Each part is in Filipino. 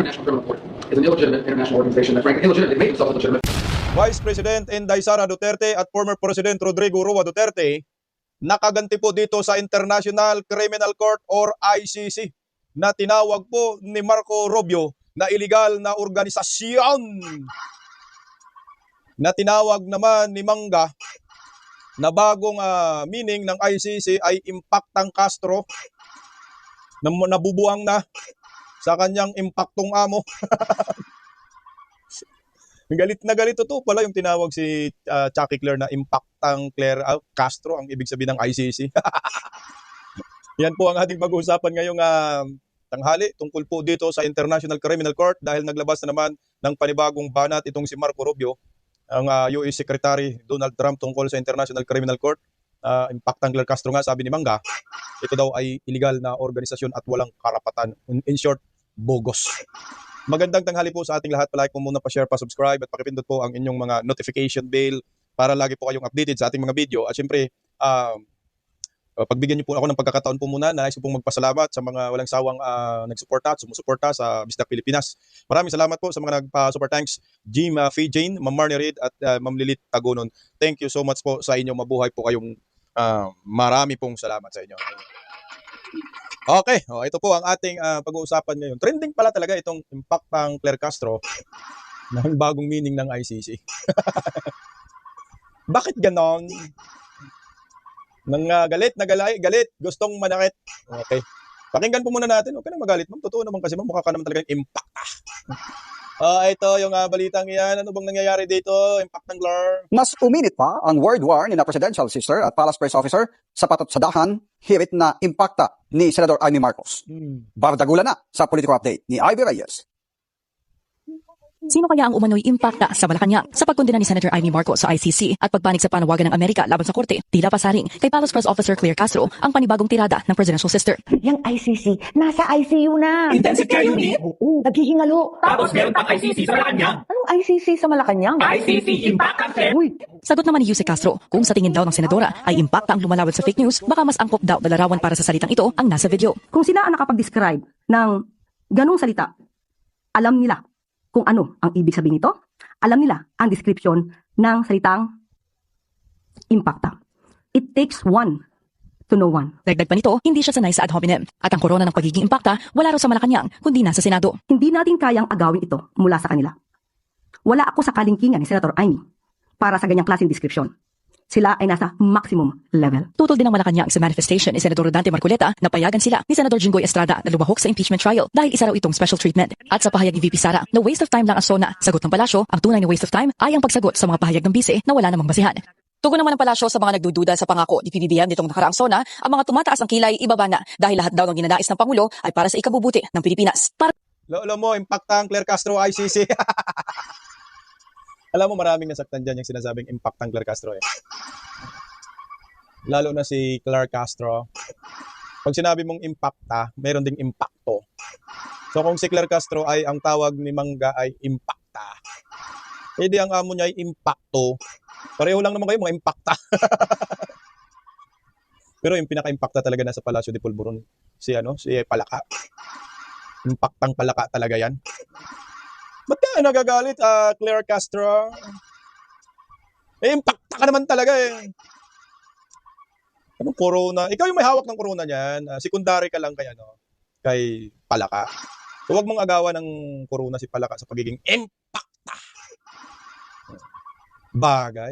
International Criminal Court is an illegitimate international organization that, frankly, illegitimate. It made itself illegitimate. Vice President Inday Sara Duterte at former President Rodrigo Roa Duterte nakaganti po dito sa International Criminal Court or ICC na tinawag po ni Marco Rubio na illegal na organisasyon. Na tinawag naman ni Mangga na bagong meaning ng ICC ay Impactang Castro na nabubuang na sa kanyang impaktong amo. Galit na galit ito pala yung tinawag si Chucky Claire na Impactang Claire Castro ang ibig sabihin ng ICC. Yan po ang ating pag-uusapan ngayong tanghali tungkol po dito sa International Criminal Court dahil naglabas na naman ng panibagong banat itong si Marco Rubio, ang US Secretary Donald Trump tungkol sa International Criminal Court. Impactang Claire Castro nga, sabi ni Mangga, ito daw ay illegal na organisasyon at walang karapatan. In short, bogus. Magandang tanghali po sa ating lahat. Palike po muna, pa-share, pa-subscribe at pakipindot po ang inyong mga notification bell para lagi po kayong updated sa ating mga video. At syempre, pagbigyan niyo po ako ng pagkakataon po muna, nais ko pong magpasalamat sa mga walang sawang nagsuporta at sumusuporta sa Mr. Pilipinas. Maraming salamat po sa mga nagpa-super thanks, Jim Fee Jane, Ma'am Marnie Reid at Ma'am Lilit Tagonon. Thank you so much po sa inyo. Mabuhay po kayong marami pong salamat sa inyo. Okay, ito po ang ating pag-uusapan ngayon. Trending pala talaga itong Impactang Claire Castro ng bagong meaning ng ICC. Bakit ganon? Nang galit, galit, gustong manakit. Okay. Pakinggan po muna natin. Huwag ka nang magalit, ma'am. Totoo naman kasi, ma'am. Mukha ka naman talaga yung impact. Ito yung balitang yan. Ano bang nangyayari dito? Impactang Claire. Mas uminit pa ang word war ni na Presidential Sister at Palace Press Officer sa patutsadahan, hirit na impacta ni Senador Amy Marcos. Bardagulan na sa political update ni Ivy Reyes. Sino kaya ang umano'y impacta sa Malacanang sa pagkondena ni Senator Amy Marcos sa ICC at pagpanig sa panawagan ng Amerika laban sa korte? Tila pasaring kay Palace Press Officer Claire Castro ang panibagong tirada ng Presidential Sister. Yung ICC, nasa ICU na. Intensive care unit? Oo, naghihingalo. Tapos meron pang ICC sa Malacanang? Anong ICC sa Malacanang? ICC Impactang Claire? Uy, Sagot naman ni Yuse Castro, kung sa tingin daw ng senadora ay impacta ang lumalawad sa fake news, baka mas angkop daw na larawan para sa salitang ito ang nasa video. Kung sila ang nakapag-describe ng ganong salita, alam nila kung ano ang ibig sabihin nito, alam nila ang description ng salitang impacta. It takes one to know one. Dagdag pa nito, hindi siya sanay sa ad hominem. At ang korona ng pagiging impacta, wala raw sa Malacanang, kundi nasa Senado. Hindi natin kayang agawin ito mula sa kanila. Wala ako sa kalingkingan ni Senator Amy para sa ganyang klaseng description. Sila ay nasa maximum level. Tutol din ang Malacanang sa manifestation ni Senador Dante Marcoleta na payagan sila ni Senador Jinggoy Estrada na lumahok sa impeachment trial dahil isa raw itong special treatment. At sa pahayag ni VP Sara na waste of time lang ang SONA, sagot ng palasyo, ang tunay na waste of time ay ang pagsagot sa mga pahayag ng bise na wala namang basihan. Tugon naman ng palasyo sa mga nagdududa sa pangako ni PBBM nitong nakaraang SONA, ang mga tumataas ang kilay ibaba na dahil lahat daw ng ginanais ng Pangulo ay para sa ikabubuti ng Pilipinas. Lolo mo, Impactang Claire Castro ICC. Alam mo, maraming nasaktan dyan yung sinasabing Impactang Claire Castro eh. Lalo na si Claire Castro. Pag sinabi mong impacta, mayroon ding impacto. So kung si Claire Castro ay ang tawag ni Mangga ay impacta, edi ang amo niya ay impacto. Pareho lang naman kayo mga impacta. Pero yung pinaka-impacta talaga nasa Palacio de Polvoron, si Palaka. Impactang Palaka talaga yan. Ba't ka nagagalit, Claire Castro? Impacta ka naman talaga eh. Anong corona? Ikaw yung may hawak ng corona niyan. Sekundary ka lang kay Palaka. So wag mong agawan ng corona si Palaka sa pagiging impacta. Bagay.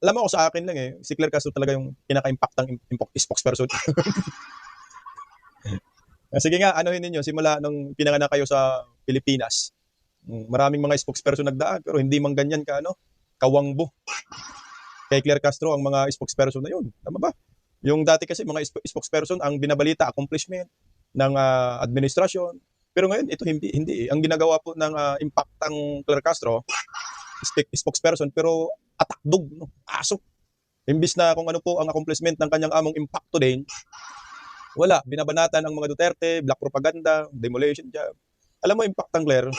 Alam mo, ako sa akin lang si Claire Castro talaga yung pinaka-impactang spokesperson. Sige nga, anuhin ninyo, simula nung pinanganak kayo sa Pilipinas. Maraming mga spokesperson nagdaan, pero hindi man ganyan kawangbo. Kay Claire Castro ang mga spokesperson na yun. Tama ba? Yung dati kasi mga spokesperson ang binabalita accomplishment ng administrasyon. Pero ngayon ito hindi. Ang ginagawa po ng Impactang Claire Castro spokesperson pero atakdog, aso. Imbis na kung ano po ang accomplishment ng kanyang among impacto din, wala, binabanatan ang mga Duterte, black propaganda, demolition job. Alam mo, Impactang Claire,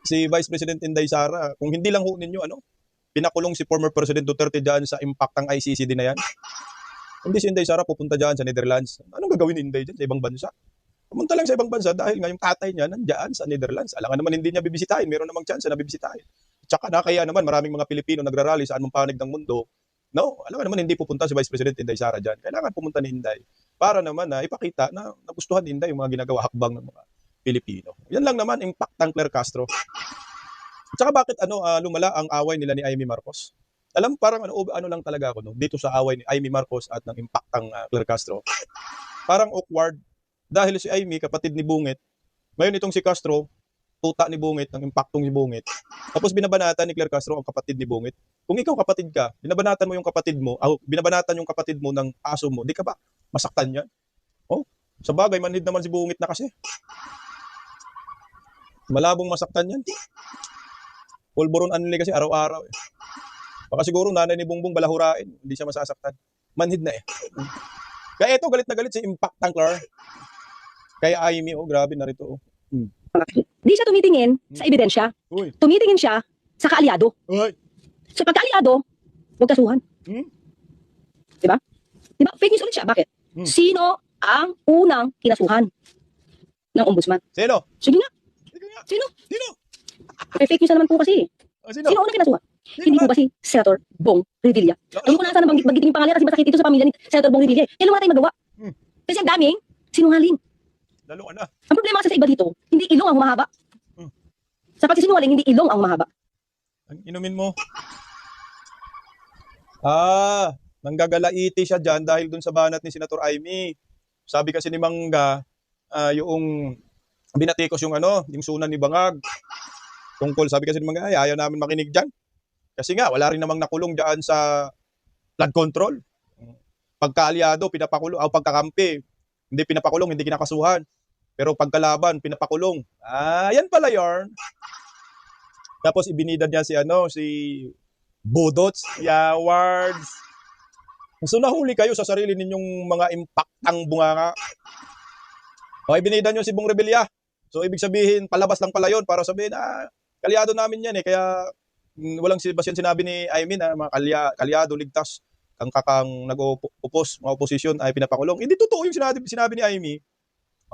si Vice President Inday Sara, kung hindi lang ho ninyo pinakulong si former President Duterte dyan sa Impactang ICC din na yan. Hindi si Inday Sara pupunta dyan sa Netherlands. Anong gagawin ni Inday dyan sa ibang bansa? Pumunta lang sa ibang bansa dahil nga yung tatay niya nandiyan sa Netherlands. Alam nga naman hindi niya bibisitahin. Meron namang chance na bibisitahin. Tsaka nakaya naman maraming mga Pilipino nagrarally saan mang panig ng mundo. No, alam nga naman hindi pupunta si Vice President Inday Sara dyan. Kailangan pumunta ni Inday para naman na ipakita na nagustuhan ni Inday yung mga ginagawa hakbang ng mga Pilipino. Yan lang naman, impact ng Claire Castro. Tsaka bakit lumala ang away nila ni Amy Marcos? Alam, parang ano lang talaga ako no, dito sa away ni Amy Marcos at ng impact ng Claire Castro. Parang awkward. Dahil si Amy, kapatid ni Bungit, ngayon itong si Castro, tuta ni Bungit, ng impactong ni Bungit. Tapos binabanatan ni Claire Castro ang kapatid ni Bungit. Kung ikaw kapatid ka, binabanatan mo yung kapatid mo, binabanatan yung kapatid mo ng aso mo, di ka ba masaktan yan? Oh, sa bagay, manhid naman si Bungit na kasi. Malabong masaktan yan. Pulburon anli kasi araw-araw eh. Baka siguro nanay ni Bongbong balahurain, hindi siya masasaktan. Manhid na eh. Kaya ito, galit na galit si Impact ng Claire. Kaya Amy, grabe na rito. Di siya tumitingin sa ebidensya. Uy. Tumitingin siya sa kaalyado. Uy. So pagkaalyado, huwag kasuhan. Diba? Diba? Fake news ulit siya. Bakit? Sino ang unang kinasuhan ng ombudsman? Sino? Sige nga. Sige nga. Sino? Sino? Eh, fake news na naman po kasi. Sino? Sino unang kinasuhan? Hindi po ba si Senator Bong Revilla? Ayun ko na sana banggitin yung pangalan kasi masakit dito sa pamilya ni Senator Bong Revilla. Kaya wala tayong magawa. Kasi ang daming sinungaling. Lalo ka na. Ang problema kasi sa iba dito, hindi ilong ang humahaba. Sa pagsisinungaling, hindi ilong ang humahaba. Ang inumin mo. Nanggagalaiti siya dyan dahil dun sa banat ni Senator Amy. Sabi kasi ni Mangga, yung binatikos yung yung sunan ni Bangag. Tungkol, sabi kasi ni Mangga, ayaw namin makinig dyan. Kasi nga, wala rin namang nakulong dyan sa flood control. Pagkaalyado, pinapakulong, pagkakampi, hindi pinapakulong, hindi kinakasuhan. Pero pagkalaban, pinapakulong. Yan pala yarn. Tapos ibinida niya si Budots, Yawards. So nahuli kayo sa sarili ninyong mga impactang bunganga. Ibinida niyo si Bong Revilla. So ibig sabihin, palabas lang pala yun para sabihin, kalyado namin yan eh. Kaya walang basyan sinabi ni Amy na mga kalyado, ligtas, kakang nag-upos, mga oposisyon ay pinapakulong. Hindi totoo yung sinabi ni Amy.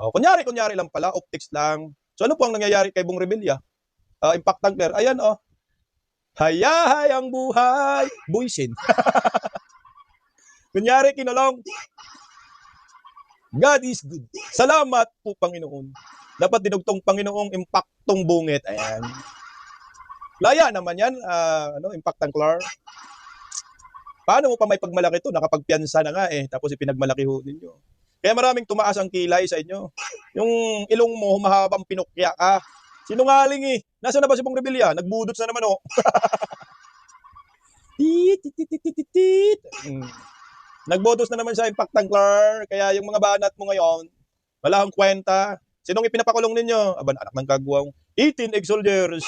Kunyari lang pala, optics lang. So ano po ang nangyayari kay Bong Revilla? Impact ng Claire. Ayan Hayahay ang buhay. Buisin. Kunyari kinulong. God is good. Salamat po Panginoon. Dapat dinugtong Panginoong impaktong bungit. Ayan. Laya naman yan. Impact ng Claire. Paano mo pa may pagmalaki ito? Nakapagpiyansa na nga eh. Tapos ipinagmalaki ho ninyo. Kaya maraming tumaas ang kilay sa inyo. Yung ilong mo, humahabang pinukya ka. Sinungaling eh. Nasaan na ba si Bong Revilla? Nagbudots na naman Nagbodos na naman sa impact ng Claire. Kaya yung mga banat mo ngayon, wala kang kwenta. Sinong ipinapakulong ninyo? Anak ng kagwang. 18 ex-soldiers.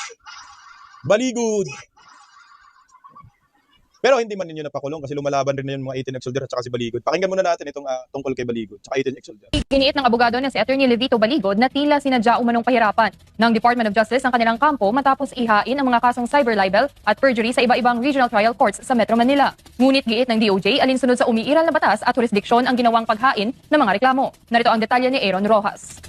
Baligod. Pero hindi man ninyo napakulong kasi lumalaban rin na yung mga 18 ex-soldier at saka si Baligod. Pakinggan muna natin itong tungkol kay Baligod at 18 ex-soldier. Giniit ng abogado na si Attorney Levito Baligod na tila sinadya umanong pahirapan ng Department of Justice ang kanilang kampo matapos ihain ang mga kasong cyber libel at perjury sa iba-ibang regional trial courts sa Metro Manila. Ngunit giit ng DOJ alinsunod sa umiiral na batas at jurisdiksyon ang ginawang paghain ng mga reklamo. Narito ang detalye ni Aaron Rojas.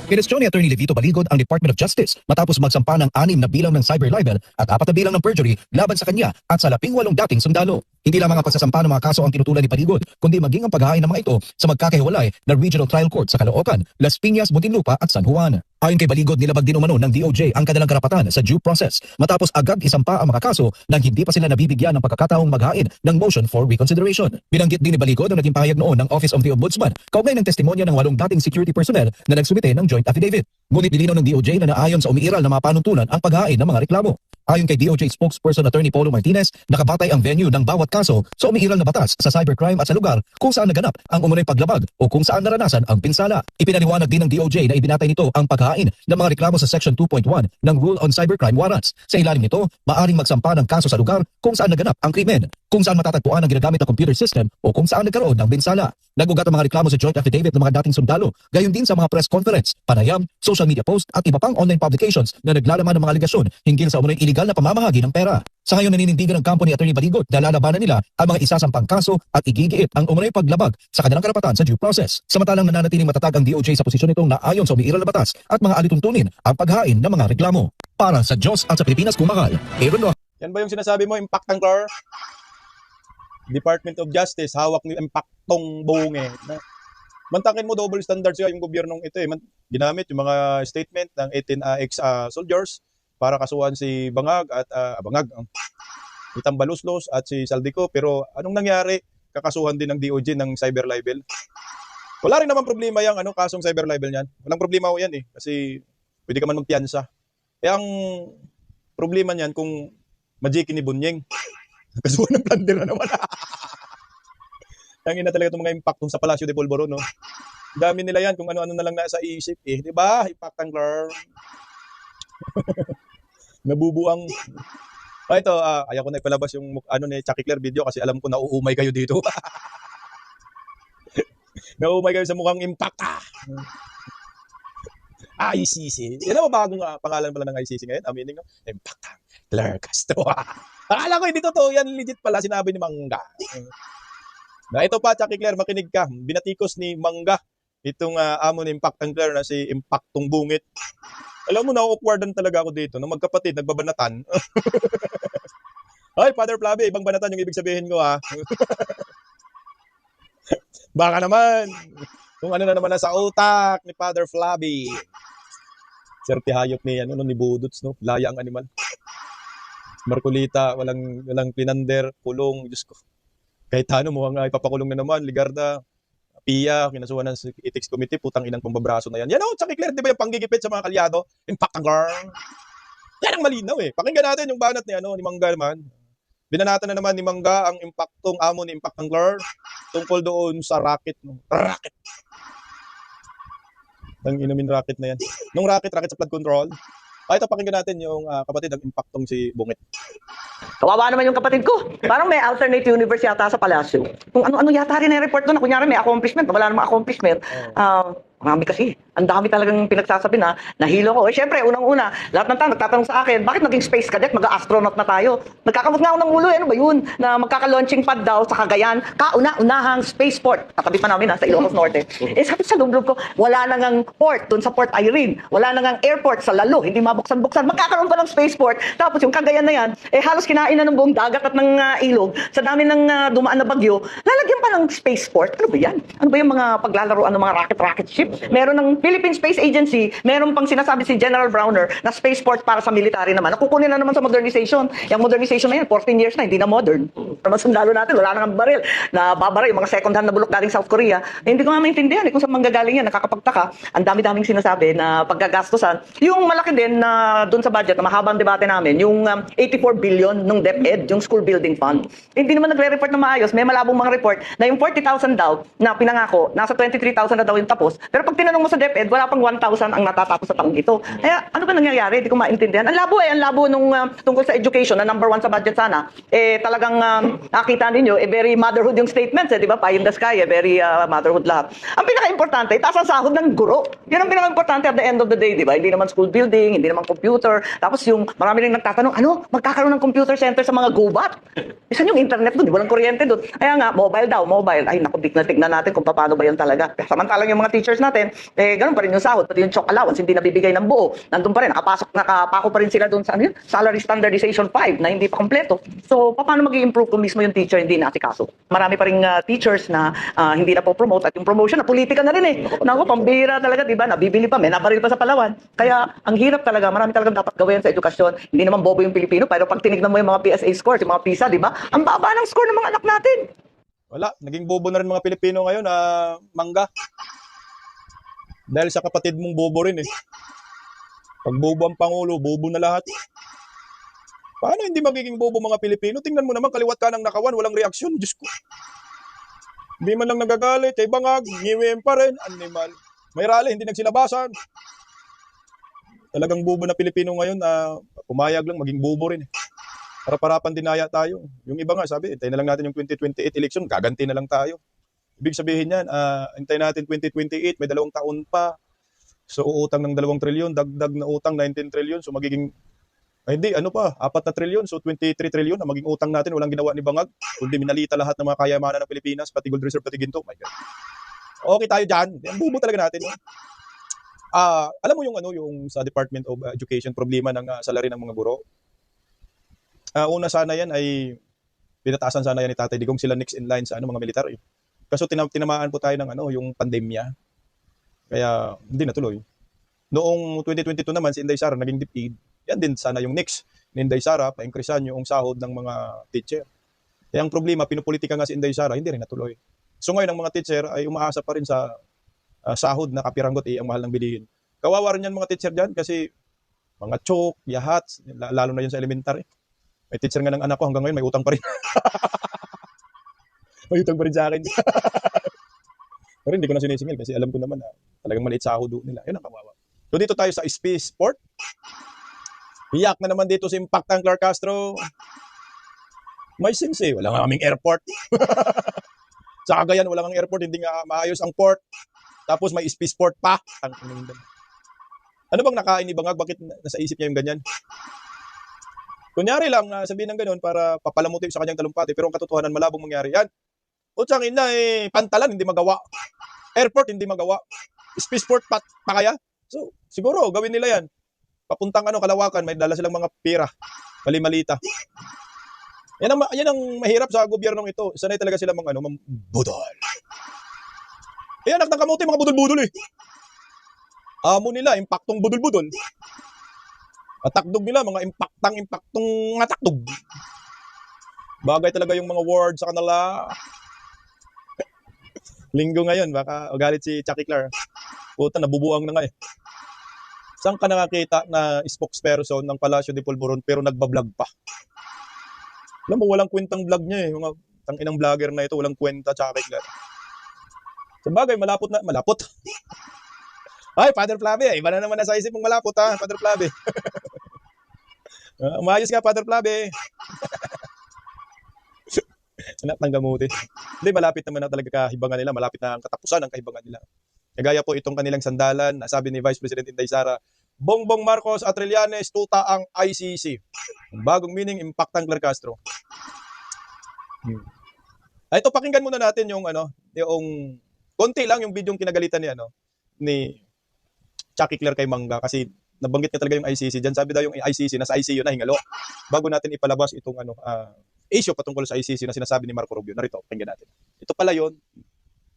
Kinestyon ni Attorney Levito Baligod ang Department of Justice matapos magsampa ng 6 na bilang ng cyber libel at 4 na bilang ng perjury laban sa kanya at sa 18 dating sundalo. Hindi lamang ang pagsasampa ng mga kaso ang tinutulan ni Baligod, kundi maging ang paghahain ng mga ito sa magkakahiwalay na regional trial court sa Caloocan, Las Piñas, Muntinlupa at San Juan. Ayon kay Baligod, nilabag din umano ng DOJ ang kanilang karapatan sa due process matapos agad isampa ang mga kaso nang hindi pa sila nabibigyan ng pagkakataong maghain ng motion for reconsideration. Binanggit din ni Baligod ang naging pahayag noon ng Office of the Ombudsman kaugnay ng testimonya ng 8 dating security personnel na nagsumite ng joint affidavit. Ngunit nilinaw ng DOJ na naayon sa umiiral na mga panuntunan ang paghain ng mga reklamo. Ayon kay DOJ spokesperson Attorney Polo Martinez, nakabatay ang venue ng bawat kaso sa umiiral na batas sa cybercrime at sa lugar kung saan naganap ang umunoy paglabag o kung saan naranasan ang pinsala. Ipinaliwanag din ng DOJ na ibinatay nito ang paghain ng mga reklamo sa Section 2.1 ng Rule on Cybercrime Warrants. Sa ilalim nito, maaring magsampa ng kaso sa lugar kung saan naganap ang krimen, kung saan matatagpuan ang ginagamit na computer system o kung saan nagkaroon ng pinsala. Nagugat ang mga reklamo sa joint affidavit ng mga dating sundalo, gayon din sa mga press conference, panayam, social media post at iba pang online publications na naglalaman ng mga aligasyon hinggil sa umunoy illegal illegal na pamamahagi ng pera. Sa ngayon naninindigan ng kampo ni Atty. Baligot na lalabanan nila ang mga isasampang kaso at igigiit ang umunoy paglabag sa kanilang karapatan sa due process. Samantalang nananatiling matatag ang DOJ sa posisyon nitong naayon sa umiiral na batas at mga alituntunin ang paghain ng mga reklamo. Para sa Diyos at sa Pilipinas kumahal, Aaron Lo. Yan ba yung sinasabi mo, impactang car? Department of Justice, hawak ni impactong bunge. Mantakin mo double standards yung gobyernong ito eh. Ginamit yung mga statement ng 18 ex-soldiers para kasuhan si Bangag at Itambaluslos at si Saldico. Pero anong nangyari? Kakasuhan din ng DOJ ng cyber libel. Wala rin naman problema yung kasong cyber libel niyan. Walang problema ko yan eh. Kasi pwede ka man magpiyansa. Eh ang problema niyan kung majiki ni Bunyeng. Kasuhan ng plunder na naman. Tangina talaga itong mga impactong sa Palacio de Polvoron, no? Dami nila yan kung ano-ano na lang nasa isip eh. Di ba? Impactang girl. Nabubuang. Ito, ayaw ko na ipalabas yung ni Chucky Claire video kasi alam ko na uumay kayo dito. Naumay kayo sa mukhang impact. ICC. Yan ang bagong pangalan pala ng ICC ngayon. Meaning, Impactang Claire Castro. Akala ko hindi totoo yan. Legit pala sinabi ni Mangga. Na ito pa, Chucky Claire, makinig ka. Binatikos ni Mangga itong amo ni Impactang Claire na si Impactong Bungit. Alam mo, na-awkwardan talaga ako dito. Nung magkapatid, nagbabanatan. Ay, Father Flavi, ibang banatan yung ibig sabihin ko ha. Baka naman. Kung ano na naman nasa utak ni Father Flavi. Serte hayop ni Budots, no? Laya ang animal. Marcolita, walang pinander, kulong, Diyos ko. Kahit mukhang ipapakulong na naman, Ligarda, Pia, kinasuhan ng ethics committee, putang inang pambabraso na yan. Yan Chucky Claire, di ba yung panggigipit sa mga kalyado? Impactang girl. Yan ang malinaw eh. Pakinggan natin yung banat ni Mangga naman. Binanatan na naman ni Mangga ang impactong amo ni Impactang girl tungkol doon sa racket. Racket. Nang inumin racket na yan. Nung racket sa flood control. Ito pakinggan natin yung kapatid ng impactong si Bungit. Kawawa naman yung kapatid ko. Parang may alternate universe yata sa Palasyo. Kung ano-ano yata rin yung report doon. Kunyari may accomplishment. Wala namang accomplishment. Marami kasi. Ang dami talagang pinagsasabi na nahilo ko. Eh syempre, unang-una, lahat ng tao nagtatanong sa akin, bakit naging space cadet? Mag-astronaut na tayo. Nagkakamot nga ako ng ulo. Ano ba yun? Na magkaka-launching pad daw sa Cagayan. Kauna-unahang spaceport. Katabi pa namin sa Ilocos Norte. Eh sabi sa loob ko, wala na ngang port doon sa Port Irene. Wala na ngang airport sa Lalo. Hindi mabuksan-buksan. Magkakaroon pa ng spaceport. Tapos yung Cagayan na yan, eh halos kinain na ng buong dagat at ng ilog. Sa dami ng dumaan na bagyo, lalagyan pa ng spaceport. Ano ba yan? Ano ba yung mga paglalaroan ng mga rocket ship? Meron ng Philippine Space Agency, meron pang sinasabi si General Browner na spaceport para sa military naman. Nakukunin na naman sa modernization. Yung modernization na yan, 14 years na, hindi na modern. Para masundalo natin, wala nang baril. Nababara yung mga second hand na bulok galing South Korea. Eh, hindi ko nga maintindihan kung saan manggagaling yan. Nakakapagtaka. Ang dami-daming sinasabi na paggagastusan. Yung malaki din na doon sa budget, na mahabang debate namin, yung 84 billion ng DepEd, yung school building fund. Hindi naman nagre-report na maayos. May malabong mga report na yung 40,000 daw na pinangako, nasa 23,000 na daw yung tapos. Pero pag tinanong mo sa DepEd, wala pang 1,000 ang natatapos sa taong ito. Kaya ano ba nangyayari? Hindi ko maintindihan. Ang labo nung tungkol sa education na number 1 sa budget sana. Eh talagang nakita ninyo, very motherhood yung statements, di ba? Pie in the sky, very motherhood lahat. Ang pinaka-importante, taas ang sahod ng guro. Yan ang pinaka-importante at the end of the day, di ba? Hindi naman school building, hindi naman computer. Tapos yung marami rin nagtatanong, magkakaroon ng computer center sa mga gubat? Isan yung internet doon? Di walang kuryente doon. Kaya nga, mobile daw, mobile. Ay, naku, tignan natin kung paano ba yan talaga. Samantalang yung mga teachers natin, ganun pa rin yung sahod, pati yung chalk allowance, hindi nabibigay ng buo. Nandun pa rin, nakapako pa rin sila doon sa salary standardization 5 na hindi pa kompleto. So, paano mag-i-improve kung mismo yung teacher hindi naasikaso? Marami pa rin teachers na hindi na po-promote at yung promotion na politika na rin eh. Naku, pambira talaga, di ba? Nabibili pa, may nabaril pa sa Palawan. Kaya, ang hirap talaga, marami talagang dapat gawin sa edukasyon. Hindi naman bobo yung Pilipino, pero pag tinignan mo yung mga PSA scores, yung mga PISA, di ba? Ang baba ng score ng mga anak natin. Wala, naging bobo na rin mga Pilipino ngayon, Mangga. Dahil sa kapatid mong bobo rin eh. Pag bobo ang Pangulo, bobo na lahat. Paano hindi magiging bobo mga Pilipino? Tingnan mo naman, kaliwat ka ng nakawan, walang reaksyon. Diyos ko. Hindi man lang nagagalit, kay Bangag, ngiwim pa rin, animal. May rally, hindi nagsilabasan. Talagang bobo na Pilipino ngayon na pumayag lang, maging bobo rin eh. Para-parapan dinaya tayo. Yung iba nga sabi, hintayin na lang natin yung 2028 election, gaganti na lang tayo. Ibig sabihin yan, hintayin natin 2028, may 2 taon pa. So uutang ng 2 trilyon, dagdag na utang 19 trilyon. So magiging Ay, hindi, ano pa, 4 na trilyon, so 23 trilyon na maging utang natin, walang ginawa ni Bangag, kundi minalita lahat ng mga kayamanan ng Pilipinas, pati gold reserve, pati ginto. My God. Okay tayo dyan. Ang bubo talaga natin. Alam mo yung yung sa Department of Education, problema ng salary ng mga guro. Una sana yan ay pinataasan sana yan ni Tatay Digong, sila next in line sa mga military. Kaso tinamaan po tayo ng yung pandemya. Kaya hindi natuloy. Noong 2022 naman si Inday Sara naging DepEd. Yan din sana yung next ni Inday Sara, pa-increasean yung sahod ng mga teacher. Kaya ang problema, pinupolitika nga si Inday Sara, hindi rin natuloy. So ngayon ang mga teacher ay umaasa pa rin sa sahod na kapiranggot ang mahal ng bilihin. Kawawa rin yan mga teacher dyan kasi mga chok, yahat, lalo na yan sa elementary. May teacher nga ng anak ko hanggang ngayon may utang pa rin. May utang pa rin sa akin. Pero hindi ko na sinisingil kasi alam ko naman na talagang maliit sahod nila. Yun ang kawawa. So dito tayo sa Space Sport. Iyak na naman dito si Impactang Clark Castro. May sense wala nga kaming airport. Sa Cagayan, wala kang airport, hindi nga maayos ang port. Tapos may Space Sport pa. Ano bang nakain ni Bangag? Bakit nasa isip niya yung ganyan? Kunyari lang, sabihin ng ganun para papalamutin sa kanyang talumpati. Pero ang katotohanan, malabong mangyari yan. Utsang ina pantalan, hindi magawa. Airport, hindi magawa. Space Sport pa kaya? So, siguro, gawin nila yan. Papuntang Kalawakan, may dala silang mga pira. Mali-malita. Yan ang mahirap sa gobyernong ito. Sanay talaga sila budol. Anak ng kamote, mga budol-budol Amo nila, impaktong budol-budol. Atakdog nila, mga impaktong atakdog. Bagay talaga yung mga word sa kanila. Linggo ngayon, baka galit si Chucky Clark. Puta, nabubuang na nga Saan ka nakakita na spokesperson ng Palacio de Polvoron pero nagbablog pa? Alam mo, walang kwentang vlog niya Mga tanginang vlogger na ito, walang kwenta, Chucky Clark. Sa bagay, malapot. Ay, Father Flavi, iba na naman nasa isip mong malapot Father Flavi. Umayos ka, Father Flavi. Anak ng gamuti. Hindi, malapit naman na talaga kahibangan nila, malapit na ang katapusan ng kahibangan nila. Kagaya po itong kanilang sandalan, nasabi ni Vice President Inday Sara, Bongbong Marcos at Trillanes, tuta ang ICC. Ang bagong meaning, Impactang Clark Castro. Ito, pakinggan muna natin yung konti lang yung video kinagalitan ni Chucky Clark kay Mangga kasi nabanggit niya talaga yung ICC. Diyan sabi daw yung ICC, nasa ICU na hingalo. Bago natin ipalabas itong issue patungkol sa ICC na sinasabi ni Marco Rubio. Narito, pakinggan natin. Ito pala yun.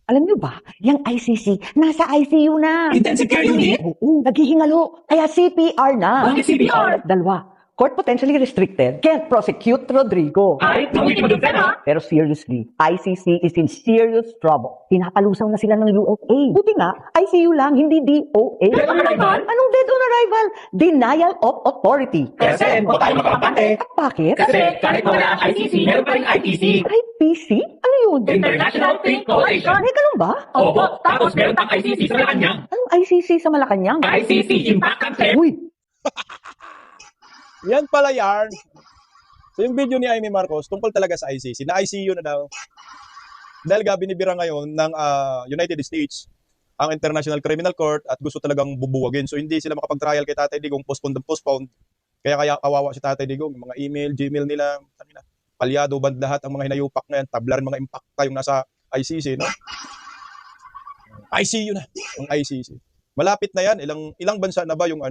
Alam niyo ba, yung ICC, nasa ICU na. Intensive care unit? Oo, naghihingalo. Kaya CPR na. Bakit CPR? Dalawa. Court potentially restricted. Can't prosecute Rodrigo. Ay, hindi mo dun ha? Pero seriously, ICC is in serious trouble. Pinapalusaw na sila ng USA. Buti nga, ICU lang, hindi DOA. Dead on arrival? Anong dead on arrival? Denial of authority. Kasi mo tayo makakapante. At bakit? Kasi kahit wala ang ICC, meron pa rin ITC. IPC? Ano yun? International Trade Coalition. May ganun ba? Opo, tapos meron pang ICC sa Malacanang. Anong ICC sa Malacanang? ICC, Impactang Clark. Uy, Yan pala yarn. So yung video ni Amy Marcos tungkol talaga sa ICC, na ICU na daw. Dahil binibira ngayon ng United States ang International Criminal Court at gusto talagang bubuwagin. So hindi sila makapag-trial kay Tatay Digong, postponed. Kaya kawawa si Tatay Digong, mga email, Gmail nila, palyado band lahat ang mga hinayupak ngayon, tablaran mga impacta yung nasa ICC, no? ICU na, ang ICC. Malapit na yan, ilang bansa na ba yung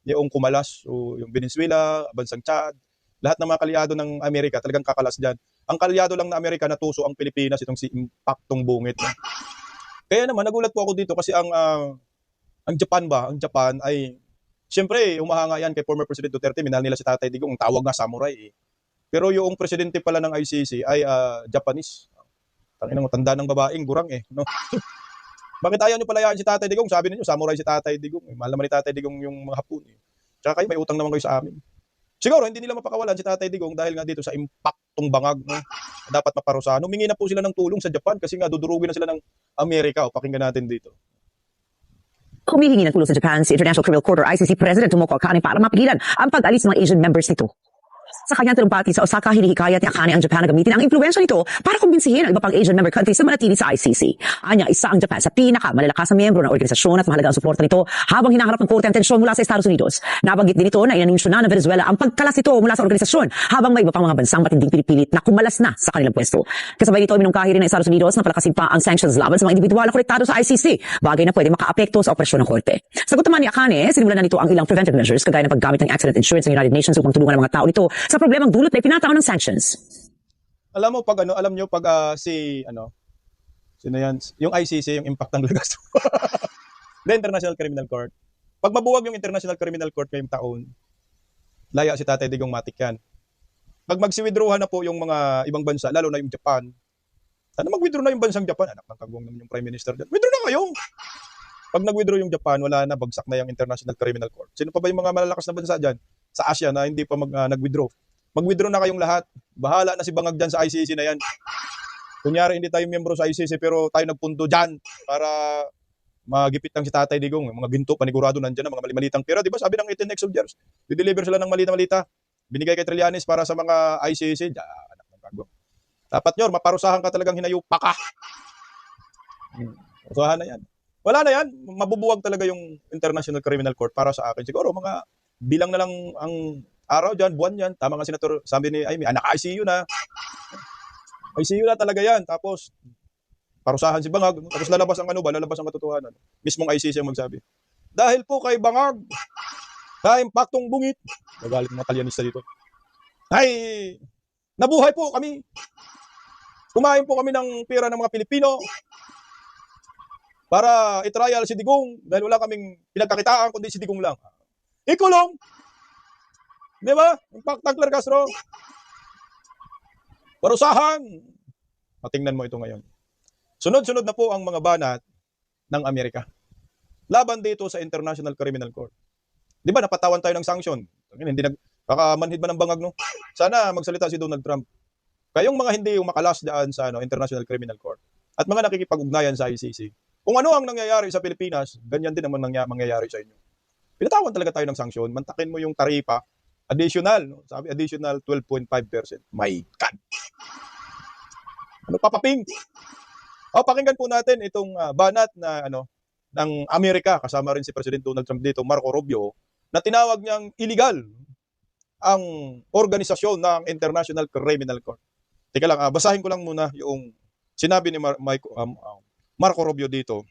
yung kumalas, o yung Venezuela, bansang Chad, lahat ng mga kalyado ng Amerika talagang kakalas dyan. Ang kalyado lang na Amerika natuso ang Pilipinas, itong si Impactong Bungit. Kaya naman, nagulat po ako dito kasi ang Japan ay, siyempre, umahanga yan kay former President Duterte, minahal nila si Tatay Digong, ang tawag nga samurai Pero yung presidente pala ng ICC ay Japanese. Tanda ng babaeng gurang no? Bakit ayaw nyo palayaan si Tatay Digong? Sabi ninyo, samurai si Tatay Digong. Mahal naman ni Tatay Digong yung mga Hapon. Tsaka kayo, may utang naman kayo sa amin. Siguro, hindi nila mapakawalan si Tatay Digong dahil nga dito sa Impactong Bangag. No? Dapat maparusahan. Humingi na po sila ng tulong sa Japan kasi nga dudurugin na sila ng Amerika. Pakinggan natin dito. Humihingi ng tulong sa Japan si International Criminal Court or ICC President Tomoko Akane para mapigilan ang pag-alis ng mga Asian members nito. Sa kanyang talumpati sa Osaka, hinihikayat ni Akane ang Japan na gamitin ang impluwensya nito para kumbinsihin ang iba pang Asian member countries na manatili sa ICC. Anya, isa ang Japan sa pinakamalalakas na miyembro ng organisasyon at mahalaga ang suporta nito habang hinaharap ng korte ang tensyon mula sa Estados Unidos. Nabanggit din ito na inanunsyo na ng Venezuela ang pagkalas nito mula sa organisasyon habang may iba pang mga bansang matinding pinipilit na kumalas na sa kanilang pwesto. Kasabay nito, minungkahi rin ng Estados Unidos na palakasin pa ang sanctions laban sa mga individual na konektado sa ICC, bagay na pwede makaapekto sa operasyon ng korte. Sagot naman ni Akane, sinimulan na nito ang ilang preventive measures kagaya ng paggamit ng accident insurance ng United Nations upang tulungan ang mga tao nito sa problemang dulot na ipinataon ng sanctions. Alam mo pag alam nyo pag sino yan? Yung ICC, yung impact ng lagas. The International Criminal Court. Pag mabuwag yung International Criminal Court ngayong taon, laya si Tatay Digong matik yan. Pag magsi-withdrawhan na po yung mga ibang bansa, lalo na yung Japan, sana mag-withdraw na yung bansang Japan. Anak ng kagwang naman yung Prime Minister dyan. Withdraw na kayo! Pag nag-withdraw yung Japan, wala na, bagsak na yung International Criminal Court. Sino pa ba yung mga malalakas na bansa dyan? Sa Asia na hindi pa nag-withdraw. Mag-withdraw na kayong lahat. Bahala na si Bangag dyan sa ICC na yan. Kunyari, hindi tayo miyembro sa ICC pero tayo nagpunto dyan para magipit lang si Tatay Digong. Mga ginto, panigurado nandyan na, mga malitang pera. Diba sabi ng 18 soldiers, dideliver sila ng malita. Binigay kay Trillanes para sa mga ICC. Anak ng kagwang. Dapat nyo, maparusahan ka talagang hinayupa ka. Parusahan na yan. Wala na yan. Mabubuwag talaga yung International Criminal Court para sa akin. Siguro mga bilang na lang ang araw dyan, buwan yan. Tama nga Senator, sabi ni Amy, anak ICU na. ICU na talaga yan. Tapos, parusahan si Bangag. Tapos lalabas ang lalabas ang katotohanan. Mismong ICC ang magsabi. Dahil po kay Bangag, sa impaktong bungit, magaling mga Talyanista dito, ay, nabuhay po kami. Kumain po kami ng pera ng mga Pilipino para i-trial si Digong dahil wala kaming pinagkakitaan kundi si Digong lang. Ikulong! Di ba? Impact ng Claire Castro. Parusahan! Matingnan mo ito ngayon. Sunod-sunod na po ang mga banat ng Amerika. Laban dito sa International Criminal Court. Di ba napatawan tayo ng sanction? Hindi kakamanhid ba ng Bangag, no? Sana magsalita si Donald Trump. Kayong mga hindi yung makalas daan sa International Criminal Court at mga nakikipag-ugnayan sa ICC. Kung ano ang nangyayari sa Pilipinas, ganyan din naman mangyayari sa inyo. Pinatawan talaga tayo ng sanction. Mantakin mo yung taripa. Additional, no? Sabi additional 12.5%. My God! Ano papaping? Pakinggan po natin itong banat na ng Amerika, kasama rin si President Donald Trump dito, Marco Rubio, na tinawag niyang illegal ang organisasyon ng International Criminal Court. Teka lang, basahin ko lang muna yung sinabi ni Marco Rubio dito.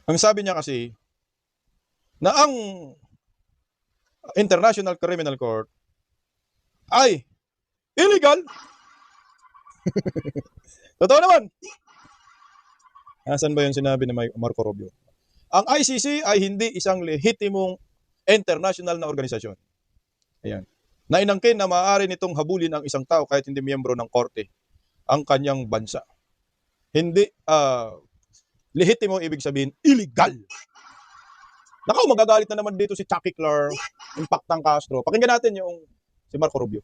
Ang sabi niya kasi na ang International Criminal Court ay illegal. Totoo naman. Nasaan ba yung sinabi ni Marco Rubio? Ang ICC ay hindi isang lehitimong international na organisasyon. Ayan. Na inangkin na maaari nitong habulin ang isang tao kahit hindi miyembro ng korte ang kanyang bansa. Hindi lehitimo ibig sabihin illegal. Nakaw, magagalit na naman dito si Chucky Clark, Impactang Castro. Pakinggan natin yung si Marco Rubio.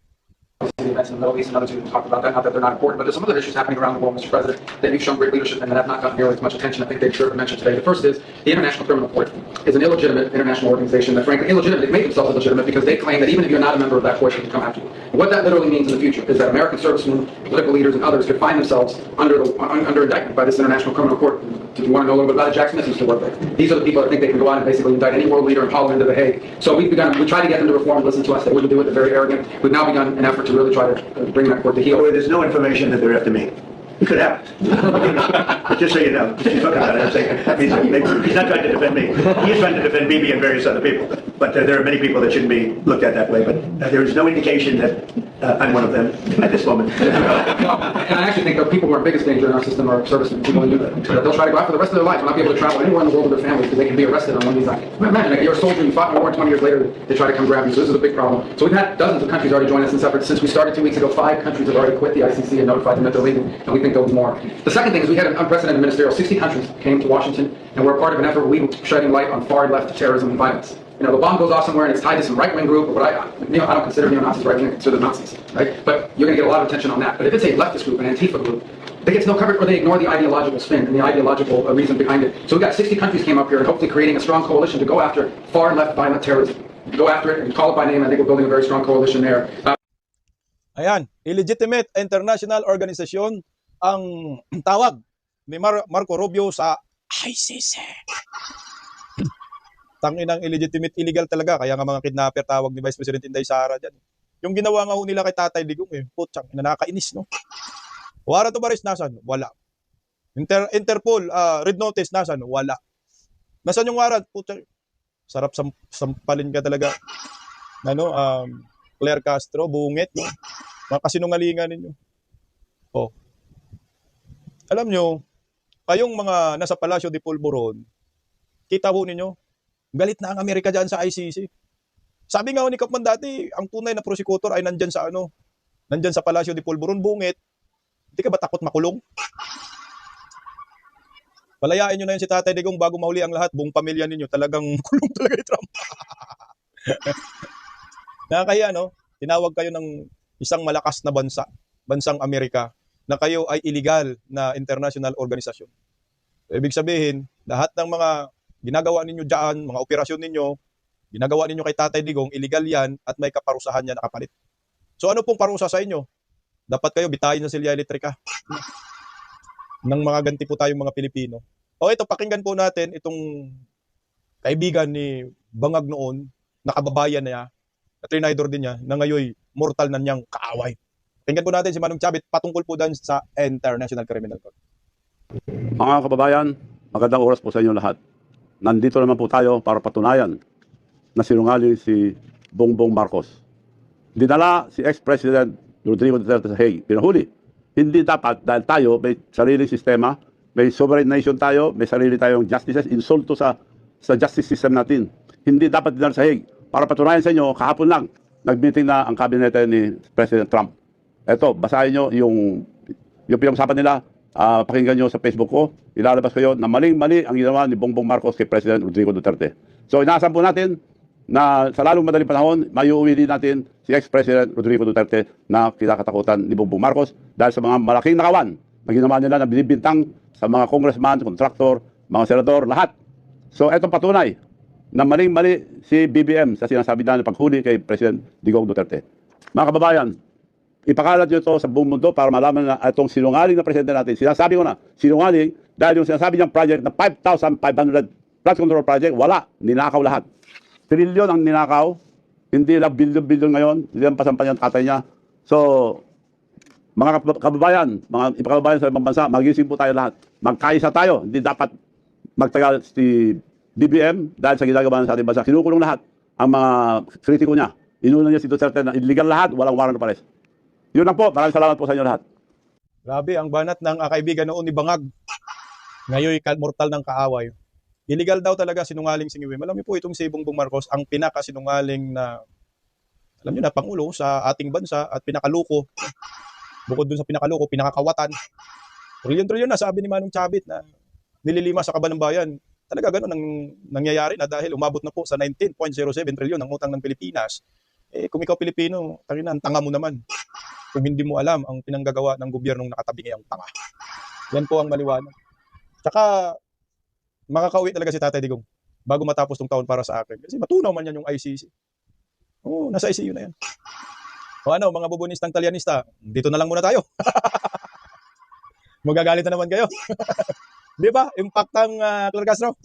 Events in the Middle East and others who talked about that, not that they're not important, but there's some other issues happening around the world, Mr. President, that you've shown great leadership and that have not gotten nearly as much attention I think they deserve to mention today. The first is the International Criminal Court is an illegitimate international organization that frankly illegitimate. They make themselves illegitimate because they claim that even if you're not a member of that court, they can come after you. And what that literally means in the future is that American servicemen, political leaders, and others could find themselves under indictment by this International Criminal Court. If you want to know a little bit about it, Jack Smith used to work there. These are the people that think they can go out and basically indict any world leader and haul them into The Hague. So we tried to get them to reform, listen to us. They wouldn't do it. They're very arrogant. We've now begun an effort to really try to bring that court to heel. There's no information that they're after me. It could happen. But just so you know, she's talking about it. He's not trying to defend me. He is trying to defend Bibi and various other people. But there are many people that shouldn't be looked at that way. But there is no indication that I'm one of them at this moment. And I actually think the people who are in biggest danger in our system are servicemen. People who do that. They'll try to go out for the rest of their life and not be able to travel anywhere in the world with their families because they can be arrested on one of these acts. Imagine you're a soldier, you fought in a war, 20 years later they try to come grab you. So this is a big problem. So we've had dozens of countries already join us in this effort. Since we started 2 weeks ago, 5 countries have already quit the ICC and notified them that they're leaving, and we think there'll be more. The second thing is we had an unprecedented ministerial. 60 countries came to Washington, and we're part of an effort where we were shedding light on far-left terrorism and violence. You know, the bomb goes off somewhere and it's tied to some right-wing group, or what I don't consider neo-Nazis right-wing, I consider them Nazis, right? But you're going to get a lot of attention on that. But if it's a leftist group, an Antifa group, they get no coverage or they ignore the ideological spin and the ideological reason behind it. So we've got 60 countries came up here and hopefully creating a strong coalition to go after far-left violent terrorism. go after it and call it by name. I think we're building a very strong coalition there. Ayan, illegitimate international organization ang tawag ni Marco Rubio sa ICC. Tanginang illegitimate, illegal talaga. Kaya nga mga kidnapper tawag ni Vice President Inday Sara dyan. Yung ginawa nga ho nila kay Tatay Digong, putsang, nakakainis, no? Warrant of arrest, nasan? Wala. Interpol, red notice, nasan? Wala. Nasaan yung warrant? Putsang, sarap sampalin ka talaga. Claire Castro, bungit, no? Mga kasinungalingan ninyo. Oh. Alam nyo, kayong mga nasa Palacio de Polvoron, kita ho ninyo, galit na ang Amerika dyan sa ICC. Sabi nga ho ni Kapman dati, ang tunay na prosecutor ay nandyan sa Palacio de Polvoron, bungit. Hindi ka ba takot makulong? Palayain nyo na yun si Tatay Digong bago mahuli ang lahat, buong pamilya ninyo, talagang kulong talaga ni Trump. Nakakaya, no? Tinawag kayo ng isang malakas na bansang Amerika, na kayo ay illegal na international organisasyon. So, ibig sabihin, lahat ng mga ginagawa ninyo dyan, mga operasyon ninyo, ginagawa ninyo kay Tatay Digong, illegal yan at may kaparusahan yan nakapalit. So ano pong parusa sa inyo? Dapat kayo bitayin sa silya elektrika. Nang mga ganti po tayong mga Pilipino. O ito, pakinggan po natin itong kaibigan ni Bangag noon, nakababayan niya, at trinidor din niya, na ngayon mortal na niyang kaaway. Pakinggan po natin si Manong Chavit patungkol po dun sa International Criminal Court. Mga kababayan, magandang oras po sa inyo lahat. Nandito naman po tayo para patunayan na sinungaling si Bongbong Marcos. Dinala si ex-President Rodrigo Duterte sa Hague. Pinahuli. Hindi dapat dahil tayo may sariling sistema, may sovereign nation tayo, may sarili tayong justices, insulto sa justice system natin. Hindi dapat dinala sa Hague. Para patunayan sa inyo, kahapon lang, nag-meeting na ang kabinete ni President Trump. Eto, basahin nyo yung pinag-usapan nila. Pakinggan nyo sa Facebook ko, ilalabas ko yun na maling-mali ang ginawa ni Bongbong Marcos kay President Rodrigo Duterte. So inaasahan po natin na sa lalong madaling panahon, mayuuwi din natin si ex-President Rodrigo Duterte na kinakatakutan ni Bongbong Marcos dahil sa mga malaking nakawan na ginawa nila na binibintang sa mga congressman, contractor, mga senador, lahat. So etong patunay na maling-mali si BBM sa sinasabi na paghuli kay President Digong Duterte. Mga kababayan, ipakalat nyo ito sa buong mundo para malaman na itong sinungaling na presidente natin. Sinasabi ko na, sinungaling dahil yung sinasabi niyang project na 5,500 flood control project, wala, ninakaw lahat. Trilyon ang ninakaw, hindi lang bilyon-bilyon ngayon, hindi lang pasampan yung tatay niya. So, mga kababayan, mga ipakababayan sa ibang bansa, magising po tayo lahat. Magkaisa tayo, hindi dapat magtagal si BBM dahil sa ginagawa sa ating bansa. Kinukulong lahat ang mga kritiko niya. Inuna niya si Duterte na illegal lahat, walang warrant of arrest. Yun lang po. Maraming salamat po sa inyo lahat. Grabe, ang banat ng kaibigan noon ni Bangag. Ngayon, mortal ng kaaway. Illegal daw talaga sinungaling si Ngiwim. Alam niyo po itong si Bongbong Marcos, ang pinakasinungaling na, alam niyo na, pangulo sa ating bansa at pinakaluko. Bukod dun sa pinakaluko, pinakakawatan. Trilyon-trilyon na, sabi ni Manong Chavit na nililima sa kaban ng bayan. Talaga ganun ang nangyayari na dahil umabot na po sa 19.07 trilyon ang utang ng Pilipinas. Kung ikaw Pilipino, ang tanga mo naman. Kung hindi mo alam ang pinanggagawa ng gobyernong nakatabi ngayong tanga. Yan po ang maliwanag. Tsaka, makakauwi talaga si Tatay Digong bago matapos tong taon para sa akin. Kasi matunaw man yan yung ICC. Oo, nasa ICU na yan. O ano, mga bubunistang talyanista, dito na lang muna tayo. Magagalit na naman kayo. Di ba? Impact ang Claire Castro.